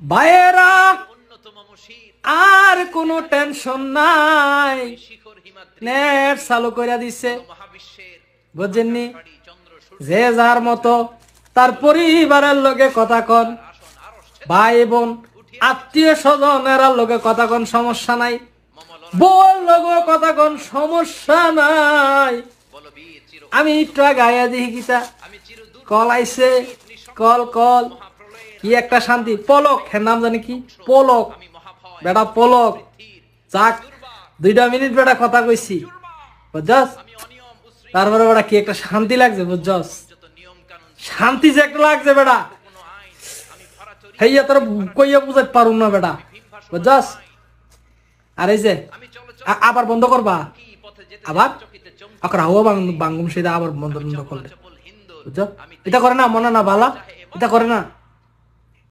ভাইয়েরা আর কোনো টেনশন নাই, নেট চালু করে দিছে, বুঝছেননি? যে যার মতো তার পরিবারের লগে কথা কন, ভাই বোন আত্মীয় স্বজনের লগে কথা কন, সমস্যা নাই। বল লগে কথা কন, সমস্যা নাই। আমি একটু গায়া দিই কিতা কল আইছে, কল কল কি একটা শান্তি। পলক, এর নাম জানি কি, পলক, বেটা পলক। যাক 2 মিনিট বেটা কথা কইছি, বুঝছস? তারপরে বেটা কি একটা শান্তি লাগছে, বুঝছস? শান্তি যে একটা লাগছে বেটা, হেইয়া তোর কইয়া বুঝাইতে পারুম না বেটা, বুঝছস? আর এই যে আবার বন্ধ করবা, আবার আবার হাওয়া বাঙ্গুম, সেটা আবার বন্ধ বন্ধ করলে, বুঝছো? এটা করে না মনে না বালা, এটা করে না।